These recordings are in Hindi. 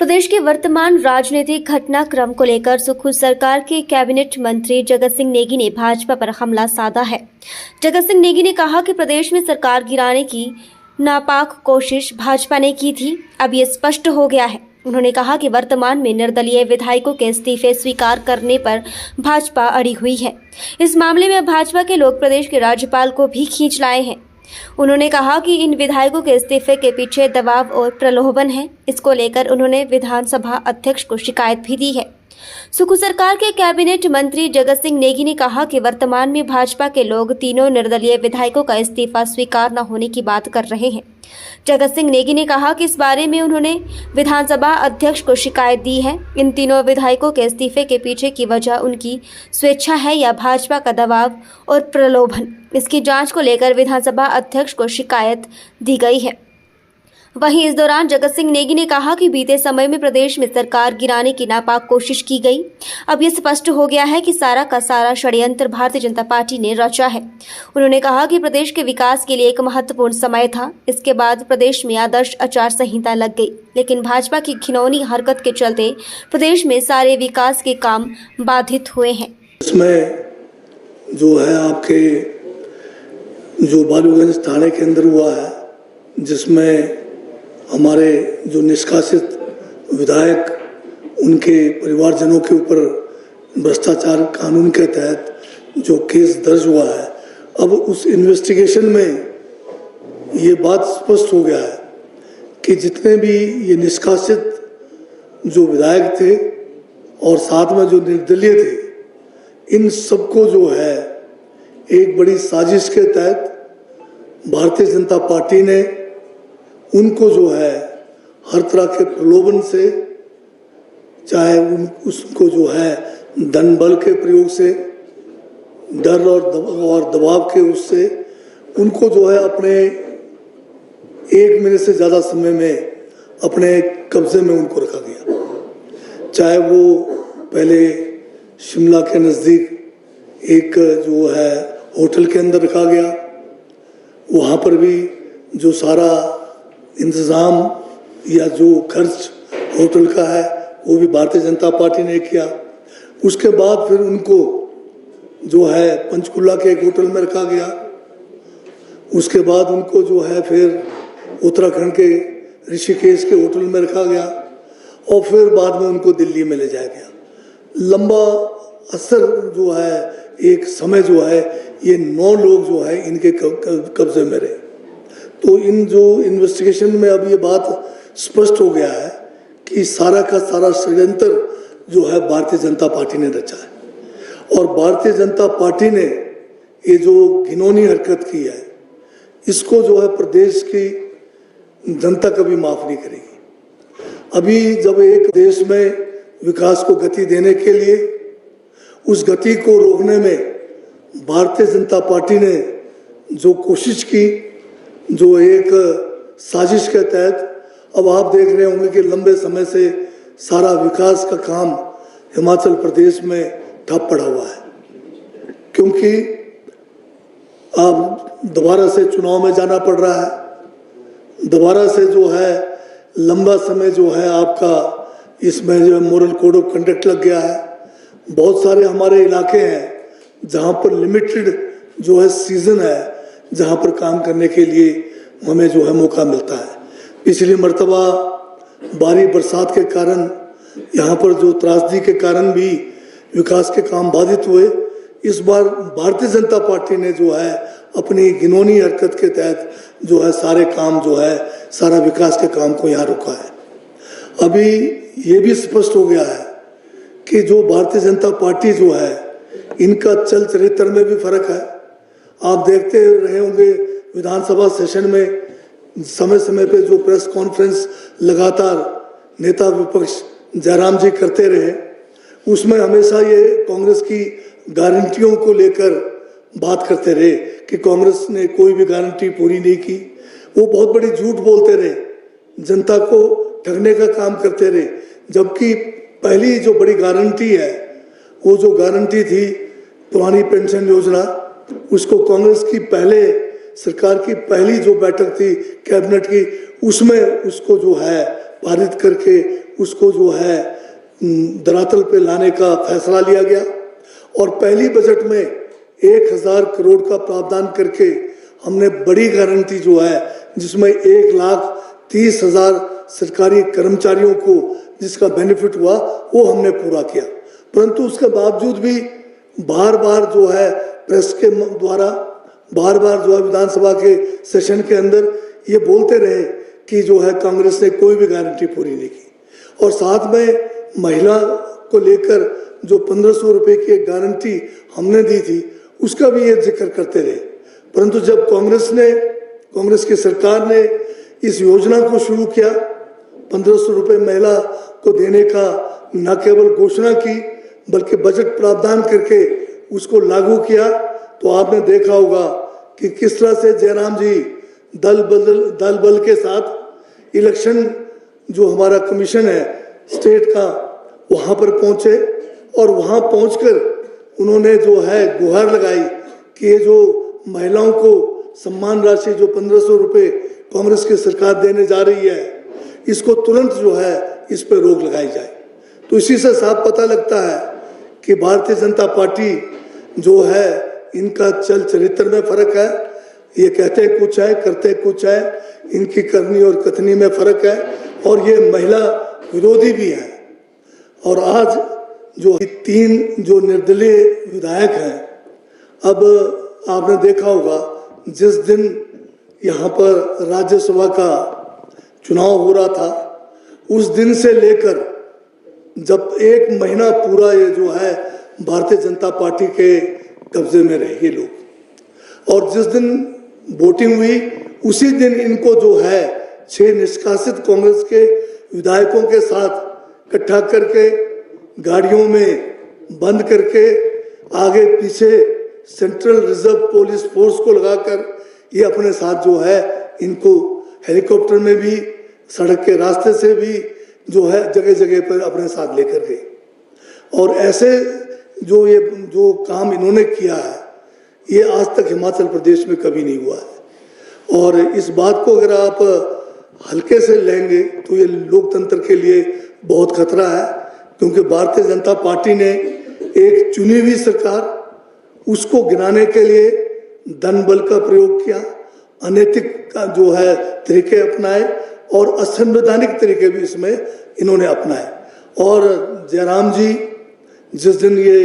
प्रदेश के वर्तमान राजनीतिक घटनाक्रम को लेकर सुखू सरकार के कैबिनेट मंत्री जगत सिंह नेगी ने भाजपा पर हमला साधा है। जगत सिंह नेगी ने कहा कि प्रदेश में सरकार गिराने की नापाक कोशिश भाजपा ने की थी, अब ये स्पष्ट हो गया है। उन्होंने कहा कि वर्तमान में निर्दलीय विधायकों के इस्तीफे स्वीकार करने पर भाजपा अड़ी हुई है। इस मामले में भाजपा के लोग प्रदेश के राज्यपाल को भी खींच लाए हैं। उन्होंने कहा कि इन विधायकों के इस्तीफे के पीछे दबाव और प्रलोभन है। इसको लेकर उन्होंने विधानसभा अध्यक्ष को शिकायत भी दी है। सुखू सरकार के कैबिनेट मंत्री जगत सिंह नेगी ने कहा कि वर्तमान में भाजपा के लोग तीनों निर्दलीय विधायकों का इस्तीफा स्वीकार न होने की बात कर रहे हैं। जगत सिंह नेगी ने कहा कि इस बारे में उन्होंने विधानसभा अध्यक्ष को शिकायत दी है। इन तीनों विधायकों के इस्तीफे के पीछे की वजह उनकी स्वेच्छा है या भाजपा का दबाव और प्रलोभन, इसकी जांच को लेकर विधानसभा अध्यक्ष को शिकायत दी गई है। वहीं इस दौरान जगत सिंह नेगी ने कहा कि बीते समय में प्रदेश में सरकार गिराने की नापाक कोशिश की गई। अब ये स्पष्ट हो गया है कि सारा का सारा षड्यंत्र भारतीय जनता पार्टी ने रचा है। उन्होंने कहा कि प्रदेश के विकास के लिए एक महत्वपूर्ण समय था। इसके बाद प्रदेश में आदर्श आचार संहिता लग गई, लेकिन भाजपा की घिनौनी हरकत के चलते प्रदेश में सारे विकास के काम बाधित हुए हैं। इसमें जो है आपके जो बालूगंज थाने के अंदर हुआ है, जिसमें हमारे जो निष्कासित विधायक उनके परिवारजनों के ऊपर भ्रष्टाचार कानून के तहत जो केस दर्ज हुआ है, अब उस इन्वेस्टिगेशन में ये बात स्पष्ट हो गया है कि जितने भी ये निष्कासित जो विधायक थे और साथ में जो निर्दलीय थे, इन सबको जो है एक बड़ी साजिश के तहत भारतीय जनता पार्टी ने उनको जो है हर तरह के प्रलोभन से, चाहे उसको जो है धन बल के प्रयोग से, डर और दबाव के उससे, उनको जो है अपने 1 महीने से ज़्यादा समय में अपने कब्जे में उनको रखा गया। चाहे वो पहले शिमला के नज़दीक एक जो है होटल के अंदर रखा गया, वहाँ पर भी जो सारा इंतज़ाम या जो खर्च होटल का है वो भी भारतीय जनता पार्टी ने किया। उसके बाद फिर उनको जो है पंचकुला के एक होटल में रखा गया। उसके बाद उनको जो है फिर उत्तराखंड के ऋषिकेश के होटल में रखा गया और फिर बाद में उनको दिल्ली में ले जाया गया। लंबा असर जो है, एक समय जो है, ये 9 लोग जो है इनके कब्जे में रहे। तो इन जो इन्वेस्टिगेशन में अब ये बात स्पष्ट हो गया है कि सारा का सारा षड्यंत्र जो है भारतीय जनता पार्टी ने रचा है और भारतीय जनता पार्टी ने ये जो घिनौनी हरकत की है, इसको जो है प्रदेश की जनता कभी माफ नहीं करेगी। अभी जब एक देश में विकास को गति देने के लिए, उस गति को रोकने में भारतीय जनता पार्टी ने जो कोशिश की, जो एक साजिश के तहत, अब आप देख रहे होंगे कि लंबे समय से सारा विकास का काम हिमाचल प्रदेश में ठप पड़ा हुआ है, क्योंकि अब दोबारा से चुनाव में जाना पड़ रहा है। दोबारा से जो है लंबा समय जो है आपका इसमें जो मॉरल कोड ऑफ कंडक्ट लग गया है। बहुत सारे हमारे इलाके हैं जहाँ पर लिमिटेड जो है सीजन है, जहाँ पर काम करने के लिए हमें जो है मौका मिलता है। पिछली मर्तबा भारी बरसात के कारण, यहाँ पर जो त्रासदी के कारण भी विकास के काम बाधित हुए। इस बार भारतीय जनता पार्टी ने जो है अपनी घिनौनी हरकत के तहत जो है सारे काम जो है, सारा विकास के काम को यहाँ रोका है। अभी ये भी स्पष्ट हो गया है कि जो भारतीय जनता पार्टी जो है, इनका चल चरित्र में भी फर्क है। आप देखते रहे होंगे विधानसभा सेशन में समय समय पे जो प्रेस कॉन्फ्रेंस लगातार नेता विपक्ष जयराम जी करते रहे, उसमें हमेशा ये कांग्रेस की गारंटियों को लेकर बात करते रहे कि कांग्रेस ने कोई भी गारंटी पूरी नहीं की। वो बहुत बड़ी झूठ बोलते रहे, जनता को ठगने का काम करते रहे। जबकि पहली जो बड़ी गारंटी है, वो जो गारंटी थी पुरानी पेंशन योजना, उसको कांग्रेस की पहले सरकार की पहली जो बैठक थी कैबिनेट की, उसमें उसको जो है पारित करके उसको जो है धरातल पे लाने का फैसला लिया गया और पहली बजट में 1000 करोड़ का प्रावधान करके हमने बड़ी गारंटी जो है जिसमें 1,30,000 सरकारी कर्मचारियों को जिसका बेनिफिट हुआ वो हमने पूरा किया। परंतु उसके बावजूद भी बार बार जो है प्रेस के द्वारा बार बार जो है विधानसभा के सेशन के अंदर ये बोलते रहे कि जो है कांग्रेस ने कोई भी गारंटी पूरी नहीं की और साथ में महिला को लेकर जो 1500 रुपए की एक गारंटी हमने दी थी उसका भी ये जिक्र करते रहे। परंतु जब कांग्रेस की सरकार ने इस योजना को शुरू किया 1500 रुपए महिला को देने का न केवल घोषणा की बल्कि बजट प्रावधान करके उसको लागू किया तो आपने देखा होगा कि किस तरह से जयराम जी दल बल के साथ इलेक्शन जो हमारा कमीशन है स्टेट का वहां पर पहुंचे और वहां पहुंचकर उन्होंने जो है गुहार लगाई कि ये जो महिलाओं को सम्मान राशि जो 1500 रुपए कांग्रेस की सरकार देने जा रही है इसको तुरंत जो है इस पर रोक लगाई जाए। तो इसी से साफ पता लगता है कि भारतीय जनता पार्टी जो है इनका चल चरित्र में फर्क है। ये कहते कुछ है करते कुछ है, इनकी करनी और कथनी में फर्क है और ये महिला विरोधी भी है। और आज जो 3 जो निर्दलीय विधायक हैं, अब आपने देखा होगा जिस दिन यहाँ पर राज्यसभा का चुनाव हो रहा था उस दिन से लेकर जब 1 महीना पूरा ये जो है भारतीय जनता पार्टी के कब्जे में रहे ये लोग और जिस दिन वोटिंग हुई उसी दिन इनको जो है 6 निष्कासित कांग्रेस के विधायकों के साथ इकट्ठा करके गाड़ियों में बंद करके आगे पीछे सेंट्रल रिजर्व पुलिस फोर्स को लगाकर ये अपने साथ जो है इनको हेलीकॉप्टर में भी सड़क के रास्ते से भी जो है जगह जगह पर अपने साथ लेकर गए और ऐसे जो काम इन्होंने किया है ये आज तक हिमाचल प्रदेश में कभी नहीं हुआ है। और इस बात को अगर आप हल्के से लेंगे तो ये लोकतंत्र के लिए बहुत खतरा है क्योंकि भारतीय जनता पार्टी ने एक चुनी हुई सरकार उसको गिराने के लिए धन बल का प्रयोग किया, अनैतिक का जो है तरीके अपनाए और असंवैधानिक तरीके भी इसमें इन्होंने अपनाए। और जयराम जी जिस दिन ये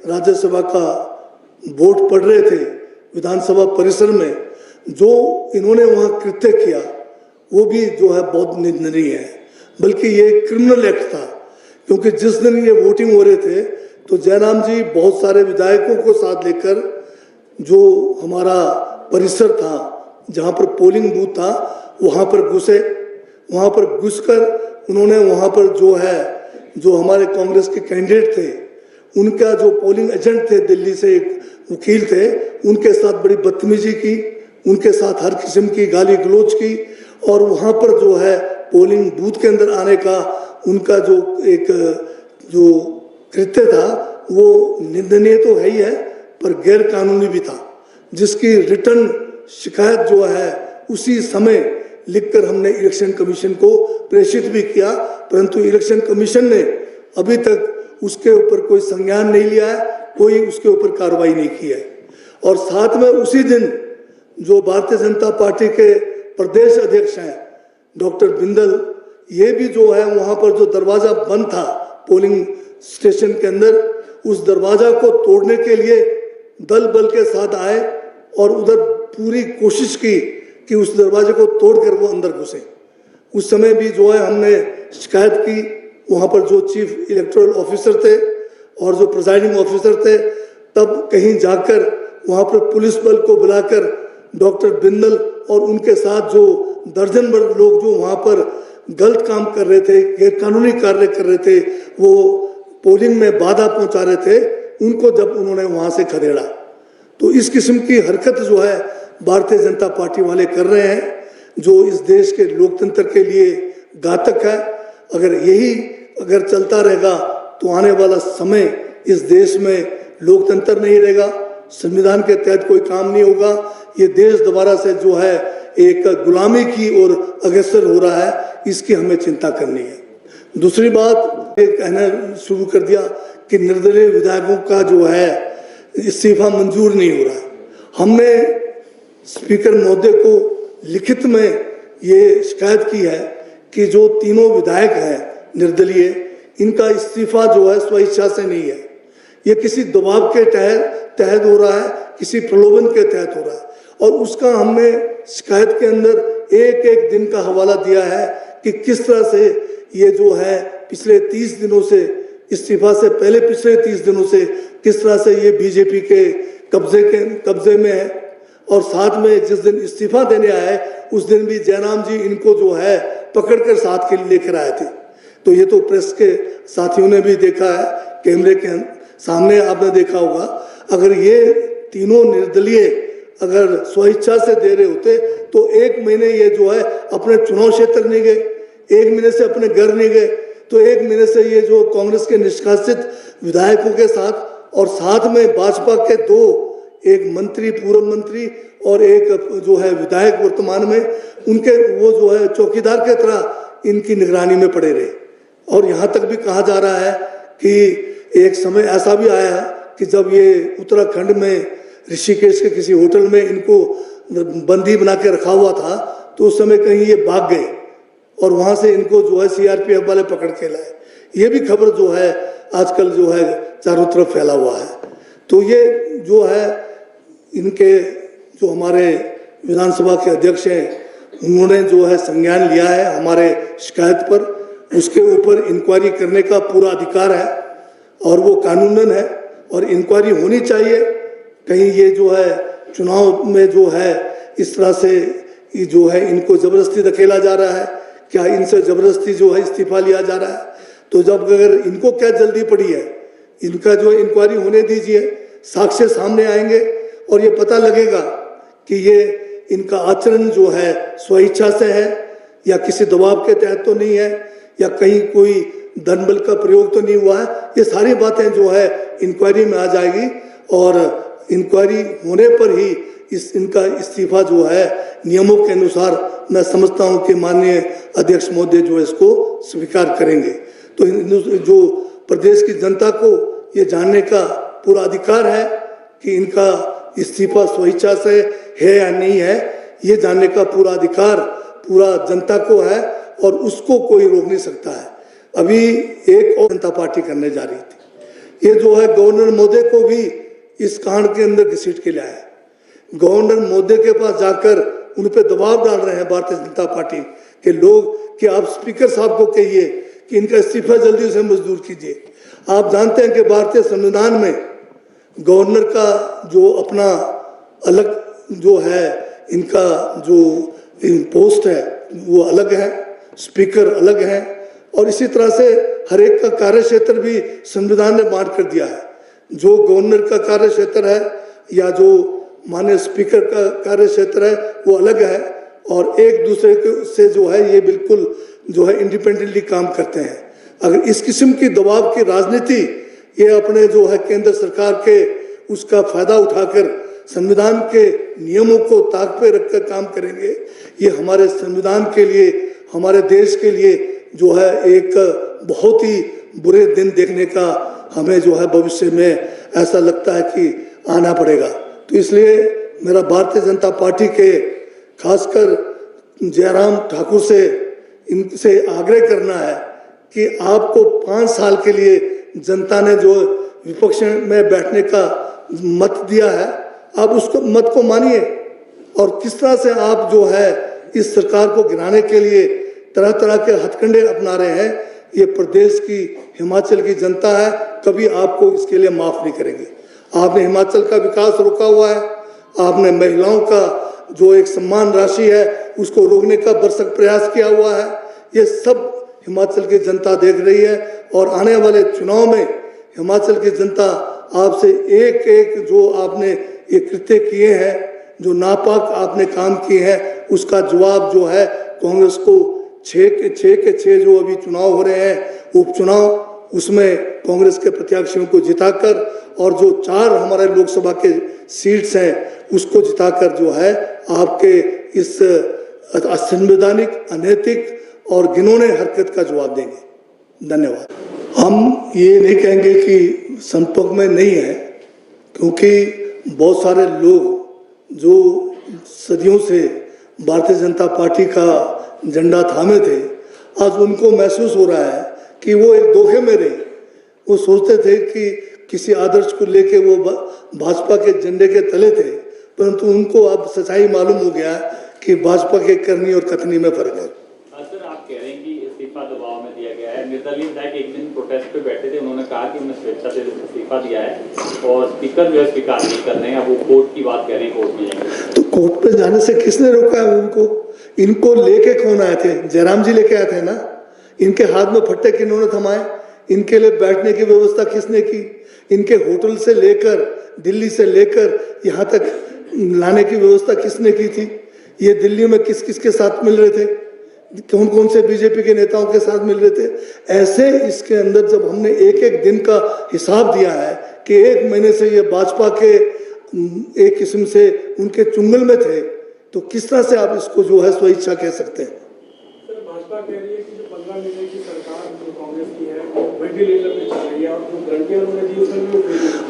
राज्यसभा का वोट पढ़ रहे थे विधानसभा परिसर में जो इन्होंने वहाँ कृत्य किया वो भी जो है बहुत निंदनीय है, बल्कि ये क्रिमिनल एक्ट था क्योंकि जिस दिन ये वोटिंग हो रहे थे तो जयराम जी बहुत सारे विधायकों को साथ लेकर जो हमारा परिसर था जहाँ पर पोलिंग बूथ था वहाँ पर घुसे। वहाँ पर घुसकर उन्होंने वहाँ पर जो है जो हमारे कांग्रेस के कैंडिडेट थे उनका जो पोलिंग एजेंट थे दिल्ली से एक वकील थे उनके साथ बड़ी बदतमीजी की, उनके साथ हर किस्म की गाली गलौज की और वहाँ पर जो है पोलिंग बूथ के अंदर आने का उनका जो एक जो कृत्य था वो निंदनीय तो है ही है पर गैर कानूनी भी था जिसकी रिटर्न शिकायत जो है उसी समय लिखकर हमने इलेक्शन कमीशन को प्रेषित भी किया, परंतु इलेक्शन कमीशन ने अभी तक उसके ऊपर कोई संज्ञान नहीं लिया है, कोई उसके ऊपर कार्रवाई नहीं की है। और साथ में उसी दिन जो भारतीय जनता पार्टी के प्रदेश अध्यक्ष हैं डॉक्टर बिंदल ये भी जो है वहाँ पर जो दरवाज़ा बंद था पोलिंग स्टेशन के अंदर उस दरवाज़ा को तोड़ने के लिए दल बल के साथ आए और उधर पूरी कोशिश की कि उस दरवाजे को तोड़कर वो अंदर घुसे। उस समय भी जो है हमने शिकायत की, वहाँ पर जो चीफ इलेक्टोरल ऑफिसर थे और जो प्रिजाइडिंग ऑफिसर थे तब कहीं जाकर वहाँ पर पुलिस बल को बुलाकर डॉक्टर बिंदल और उनके साथ जो दर्जन भर लोग जो वहाँ पर गलत काम कर रहे थे, गैरकानूनी कार्य कर रहे थे, वो पोलिंग में बाधा पहुंचा रहे थे, उनको जब उन्होंने वहां से खदेड़ा तो इस किस्म की हरकत जो है भारतीय जनता पार्टी वाले कर रहे हैं जो इस देश के लोकतंत्र के लिए घातक है। अगर चलता रहेगा तो आने वाला समय इस देश में लोकतंत्र नहीं रहेगा, संविधान के तहत कोई काम नहीं होगा, ये देश दोबारा से जो है एक गुलामी की ओर अग्रसर हो रहा है, इसकी हमें चिंता करनी है। दूसरी बात ये कहना शुरू कर दिया कि निर्दलीय विधायकों का जो है इस्तीफा मंजूर नहीं हो रहा। हमने स्पीकर महोदय को लिखित में ये शिकायत की है कि जो तीनों विधायक हैं निर्दलीय, इनका इस्तीफा जो है स्वेच्छा से नहीं है, ये किसी दबाव के तहत हो रहा है, किसी प्रलोभन के तहत हो रहा है। और उसका हमने शिकायत के अंदर एक एक दिन का हवाला दिया है कि किस तरह से ये जो है पिछले 30 दिनों से, इस्तीफा से पहले पिछले 30 दिनों से किस तरह से ये बीजेपी के कब्जे में है। और साथ में जिस दिन इस्तीफा देने आए उस दिन भी जयराम जी इनको जो है पकड़कर साथ के लिए लेकर आए थे। तो ये तो प्रेस के साथियों ने भी देखा है, कैमरे के सामने आपने देखा होगा। अगर ये तीनों निर्दलीय अगर स्वेच्छा से दे रहे होते तो एक महीने ये जो है अपने चुनाव क्षेत्र नहीं गए, एक महीने से अपने घर नहीं गए, तो एक महीने से ये जो कांग्रेस के निष्कासित विधायकों के साथ और साथ में भाजपा के दो, एक मंत्री, पूर्व मंत्री और एक जो है विधायक वर्तमान में, उनके वो जो है चौकीदार के तरह इनकी निगरानी में पड़े रहे। और यहाँ तक भी कहा जा रहा है कि एक समय ऐसा भी आया कि जब ये उत्तराखंड में ऋषिकेश के किसी होटल में इनको बंदी बना के रखा हुआ था, तो उस समय कहीं ये भाग गए और वहाँ से इनको जो है सीआरपीएफ वाले पकड़ के लाए। ये भी खबर जो है आजकल जो है चारों तरफ फैला हुआ है। तो ये जो है इनके जो हमारे विधानसभा के अध्यक्ष हैं, उन्होंने जो है संज्ञान लिया है हमारे शिकायत पर, उसके ऊपर इंक्वायरी करने का पूरा अधिकार है और वो कानूनन है और इंक्वायरी होनी चाहिए। कहीं ये जो है चुनाव में जो है इस तरह से ये जो है इनको जबरदस्ती धकेला जा रहा है, क्या इनसे जबरदस्ती जो है इस्तीफा लिया जा रहा है? तो जब अगर इनको क्या जल्दी पड़ी है, इनका जो इंक्वायरी होने दीजिए, साक्ष्य सामने आएंगे और ये पता लगेगा कि ये इनका आचरण जो है स्वेच्छा से है या किसी दबाव के तहत तो नहीं है या कहीं कोई धन बल का प्रयोग तो नहीं हुआ है। ये सारी बातें जो है इंक्वायरी में आ जाएगी और इंक्वायरी होने पर ही इनका इस्तीफा जो है नियमों के अनुसार मैं समझता हूं कि माननीय अध्यक्ष महोदय जो है इसको स्वीकार करेंगे। तो जो प्रदेश की जनता को ये जानने का पूरा अधिकार है कि इनका इस्तीफा स्वेच्छा से है या नहीं है, ये जानने का पूरा अधिकार पूरा जनता को है और उसको कोई रोक नहीं सकता है। अभी एक और जनता पार्टी करने जा रही थी, ये जो है गवर्नर महोदय को भी इस कांड के अंदर घसीट के लाया है। गवर्नर महोदय के पास जाकर उन पे दबाव डाल रहे हैं भारतीय जनता पार्टी के लोग कि आप स्पीकर साहब को कहिए कि इनका इस्तीफा जल्दी से मंजूर कीजिए। आप जानते हैं कि भारतीय संविधान में गवर्नर का जो अपना अलग जो है इनका जो पोस्ट है वो अलग है, स्पीकर अलग है और इसी तरह से हर एक का कार्य क्षेत्र भी संविधान ने बांट कर दिया है। जो गवर्नर का कार्य क्षेत्र है या जो माननीय स्पीकर का कार्य क्षेत्र है वो अलग है और एक दूसरे से जो है ये बिल्कुल जो है इंडिपेंडेंटली काम करते हैं। अगर इस किस्म की दबाव की राजनीति ये अपने जो है केंद्र सरकार के उसका फायदा उठाकर संविधान के नियमों को ताक पे रखकर काम करेंगे, ये हमारे संविधान के लिए, हमारे देश के लिए जो है एक बहुत ही बुरे दिन देखने का हमें जो है भविष्य में ऐसा लगता है कि आना पड़ेगा। तो इसलिए मेरा भारतीय जनता पार्टी के खासकर जयराम ठाकुर से इनसे आग्रह करना है कि आपको 5 साल के लिए जनता ने जो विपक्ष में बैठने का मत दिया है, आप उसको मत को मानिए और किस तरह से आप जो है इस सरकार को गिराने के लिए तरह तरह के हथकंडे अपना रहे हैं, ये प्रदेश की, हिमाचल की जनता है, कभी आपको इसके लिए माफ नहीं करेंगे। आपने हिमाचल का विकास रोका हुआ है, आपने महिलाओं का जो एक सम्मान राशि है उसको रोकने का भरसक प्रयास किया हुआ है। ये सब हिमाचल की जनता देख रही है और आने वाले चुनाव में हिमाचल की जनता आपसे एक एक जो आपने ये कृत्य किए हैं, जो नापाक आपने काम किए हैं, उसका जवाब जो है कांग्रेस को 6 के 6 जो अभी चुनाव हो रहे हैं उपचुनाव, उसमें कांग्रेस के प्रत्याशियों को जिताकर और जो 4 हमारे लोकसभा के सीट्स हैं उसको जिताकर जो है आपके इस असंवैधानिक, अनैतिक और घिनौने हरकत का जवाब देंगे। धन्यवाद। हम ये नहीं कहेंगे कि संपर्क में नहीं है, क्योंकि बहुत सारे लोग जो सदियों से भारतीय जनता पार्टी का झंडा थामे थे, आज उनको महसूस हो रहा है कि वो एक धोखे में रहे। वो सोचते थे कि किसी आदर्श को लेके वो भाजपा के झंडे के तले थे, परंतु उनको अब सच्चाई मालूम हो गया कि भाजपा के करनी और कथनी में फर्क है। सर, आप कह रहे हैं कि इस्तीफा दबाव में दिया गया है। निर्दलीय विधायक एक दिन प्रोटेस्ट पे बैठे थे, उन्होंने कहा कि उन्होंने स्वेच्छा से इस्तीफा दिया है और स्पीकर जो है स्वीकार नहीं कर रहे हैं। अब वो कोर्ट की बात कह रहे हैं, कोर्ट में जाएंगे। तो कोर्ट पे जाने से किसने रोका है उनको? इनको लेके कौन आए थे? जयराम जी लेके आए थे ना। इनके हाथ में फट्टे किन्होंने थमाए? इनके लिए बैठने की व्यवस्था किसने की? इनके होटल से लेकर, दिल्ली से लेकर यहाँ तक लाने की व्यवस्था किसने की थी? ये दिल्ली में किस किस के साथ मिल रहे थे? कौन कौन से बीजेपी के नेताओं के साथ मिल रहे थे? ऐसे इसके अंदर जब हमने एक एक दिन का हिसाब दिया है कि एक महीने से ये भाजपा के एक किस्म से उनके चुंगल में थे, तो किस तरह से आप इसको जो है स्वेच्छा कह सकते हैं? सर, भाजपा कह रही है कि जो 15 महीने की सरकार जो कांग्रेस की है वो वेंटिलेटर पे चल रही है और जो गारंटियां उन्होंने दी उसमें भी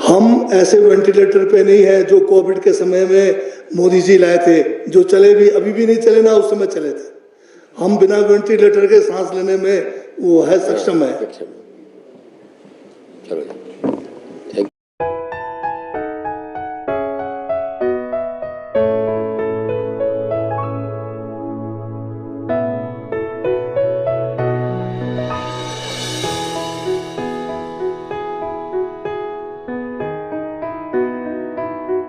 हम ऐसे वेंटिलेटर पे नहीं है जो कोविड के समय में मोदी जी लाए थे, जो चले भी अभी भी नहीं चले ना उस समय चले थे। हम बिना वेंटिलेटर के सांस लेने में वो है सक्षम है। चलो।